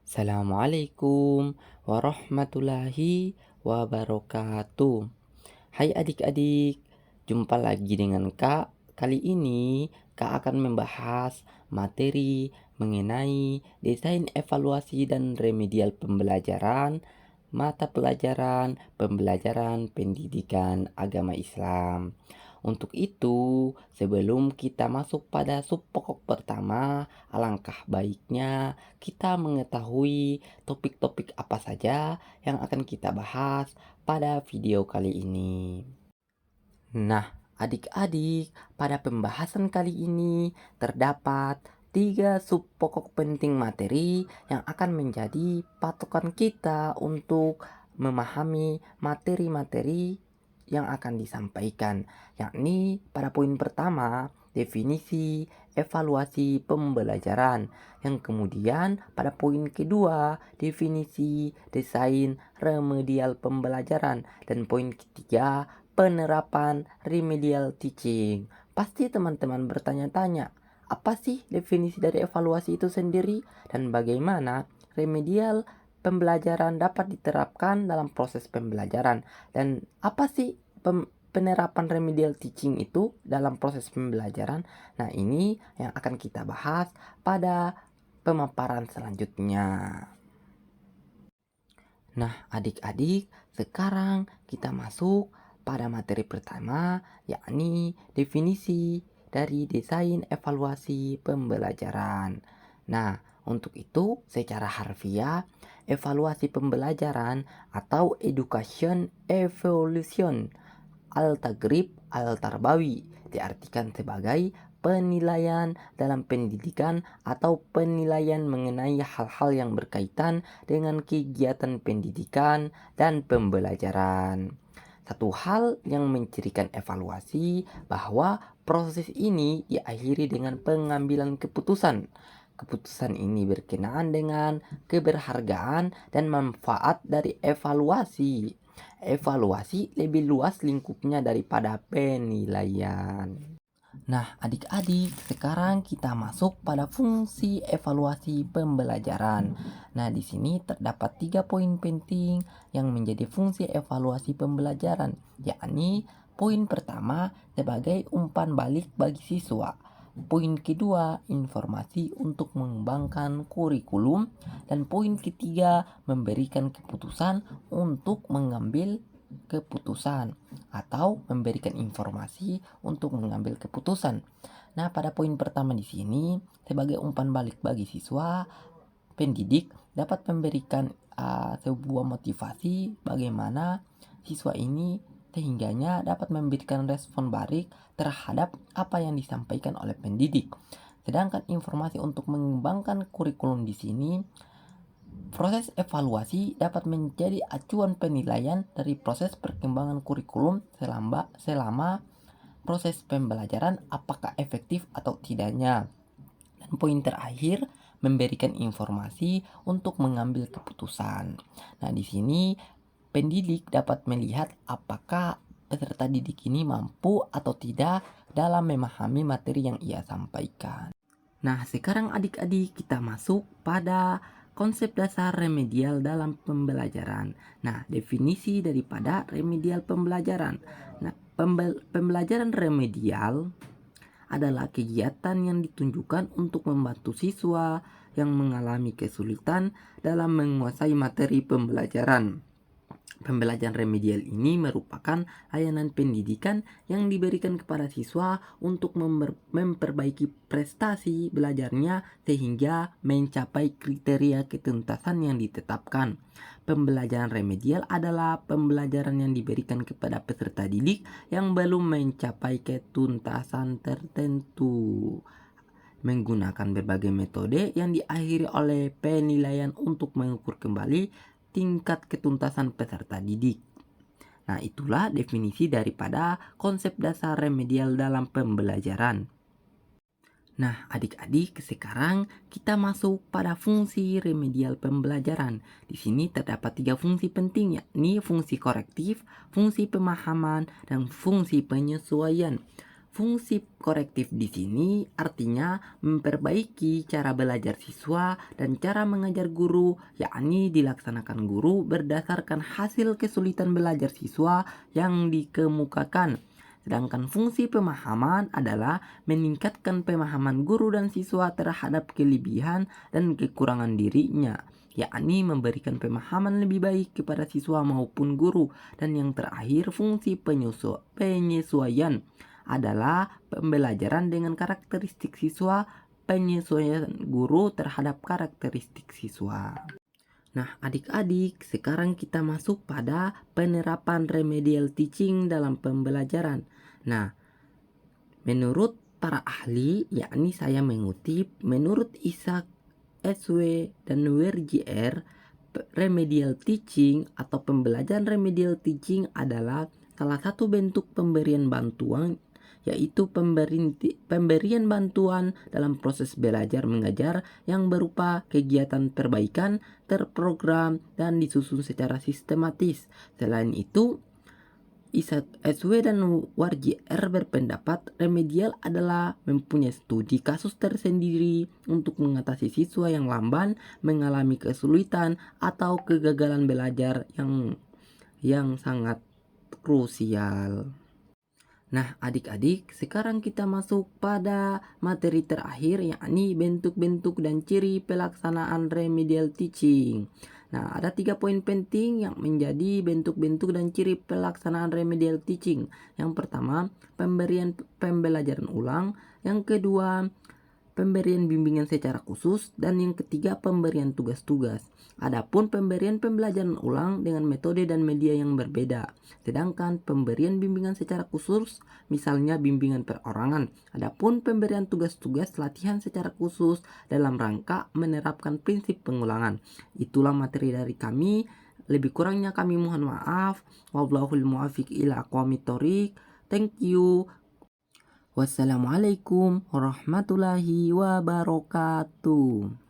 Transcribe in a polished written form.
Assalamualaikum warahmatullahi wabarakatuh. Hai adik-adik, jumpa lagi dengan Kak. Kali ini Kak akan membahas materi mengenai desain evaluasi dan remedial pembelajaran mata pelajaran pembelajaran pendidikan agama Islam. Untuk itu, sebelum kita masuk pada sub pokok pertama, alangkah baiknya kita mengetahui topik-topik apa saja yang akan kita bahas pada video kali ini. Nah, adik-adik, pada pembahasan kali ini terdapat 3 sub pokok penting materi yang akan menjadi patokan kita untuk memahami materi-materi yang akan disampaikan, yakni pada poin pertama, definisi evaluasi pembelajaran. Yang kemudian pada poin kedua, definisi desain remedial pembelajaran. Dan poin ketiga, penerapan remedial teaching. Pasti teman-teman bertanya-tanya, apa sih definisi dari evaluasi itu sendiri dan bagaimana remedial pembelajaran dapat diterapkan dalam proses pembelajaran, dan apa sih penerapan remedial teaching itu dalam proses pembelajaran. Nah, ini yang akan kita bahas pada pemaparan selanjutnya. Nah, adik-adik, sekarang kita masuk pada materi pertama, yakni definisi dari desain evaluasi pembelajaran. Nah, untuk itu secara harfiah, evaluasi pembelajaran atau education evolution al-tagrib al-tarbawi diartikan sebagai penilaian dalam pendidikan atau penilaian mengenai hal-hal yang berkaitan dengan kegiatan pendidikan dan pembelajaran. Satu hal yang mencirikan evaluasi bahwa proses ini diakhiri dengan pengambilan keputusan. Keputusan ini berkenaan dengan keberhargaan dan manfaat dari evaluasi. Evaluasi lebih luas lingkupnya daripada penilaian. Nah, adik-adik, sekarang kita masuk pada fungsi evaluasi pembelajaran. Nah, di sini terdapat 3 poin penting yang menjadi fungsi evaluasi pembelajaran, yakni poin pertama sebagai umpan balik bagi siswa. Poin kedua, informasi untuk mengembangkan kurikulum. Dan poin ketiga, memberikan keputusan untuk mengambil keputusan atau memberikan informasi untuk mengambil keputusan. Nah, pada poin pertama di sini sebagai umpan balik bagi siswa, pendidik dapat memberikan sebuah motivasi bagaimana siswa ini sehingganya dapat memberikan respon balik terhadap apa yang disampaikan oleh pendidik. Sedangkan informasi untuk mengembangkan kurikulum di sini, proses evaluasi dapat menjadi acuan penilaian dari proses perkembangan kurikulum selama proses pembelajaran apakah efektif atau tidaknya. Dan poin terakhir, memberikan informasi untuk mengambil keputusan. Nah, di sini pendidik dapat melihat apakah peserta didik ini mampu atau tidak dalam memahami materi yang ia sampaikan. Nah, sekarang adik-adik kita masuk pada konsep dasar remedial dalam pembelajaran. Nah, definisi daripada remedial pembelajaran. Nah, pembelajaran remedial adalah kegiatan yang ditunjukkan untuk membantu siswa yang mengalami kesulitan dalam menguasai materi pembelajaran. Pembelajaran remedial ini merupakan layanan pendidikan yang diberikan kepada siswa untuk memperbaiki prestasi belajarnya sehingga mencapai kriteria ketuntasan yang ditetapkan. Pembelajaran remedial adalah pembelajaran yang diberikan kepada peserta didik yang belum mencapai ketuntasan tertentu, menggunakan berbagai metode yang diakhiri oleh penilaian untuk mengukur kembali tingkat ketuntasan peserta didik. Nah, itulah definisi daripada konsep dasar remedial dalam pembelajaran. Nah, adik-adik, sekarang kita masuk pada fungsi remedial pembelajaran. Di sini terdapat 3 fungsi penting, yakni fungsi korektif, fungsi pemahaman, dan fungsi penyesuaian. Fungsi korektif di sini artinya memperbaiki cara belajar siswa dan cara mengajar guru, yakni dilaksanakan guru berdasarkan hasil kesulitan belajar siswa yang dikemukakan. Sedangkan fungsi pemahaman adalah meningkatkan pemahaman guru dan siswa terhadap kelebihan dan kekurangan dirinya, yakni memberikan pemahaman lebih baik kepada siswa maupun guru. Dan yang terakhir, fungsi penyesuaian adalah pembelajaran dengan karakteristik siswa, penyesuaian guru terhadap karakteristik siswa. Nah, adik-adik, sekarang kita masuk pada penerapan remedial teaching dalam pembelajaran. Nah, menurut para ahli, yakni saya mengutip, menurut Isaac SW dan WRJR, remedial teaching atau pembelajaran remedial teaching adalah salah satu bentuk pemberian bantuan, yaitu pemberian bantuan dalam proses belajar mengajar yang berupa kegiatan perbaikan terprogram dan disusun secara sistematis. Selain itu, Isaac SW dan WRJR berpendapat remedial adalah mempunyai studi kasus tersendiri untuk mengatasi siswa yang lamban, mengalami kesulitan atau kegagalan belajar yang sangat krusial. Nah, adik-adik, sekarang kita masuk pada materi terakhir, yakni bentuk-bentuk dan ciri pelaksanaan remedial teaching. Nah, ada 3 poin penting yang menjadi bentuk-bentuk dan ciri pelaksanaan remedial teaching. Yang pertama, pemberian pembelajaran ulang. Yang kedua, pemberian bimbingan secara khusus, dan yang ketiga pemberian tugas-tugas. Adapun pemberian pembelajaran ulang dengan metode dan media yang berbeda. Sedangkan pemberian bimbingan secara khusus misalnya bimbingan perorangan. Adapun pemberian tugas-tugas latihan secara khusus dalam rangka menerapkan prinsip pengulangan. Itulah materi dari kami. Lebih kurangnya kami mohon maaf. Wallahul muwaffiq ila aqwamit thoriq. Thank you. Wassalamualaikum warahmatullahi wabarakatuh.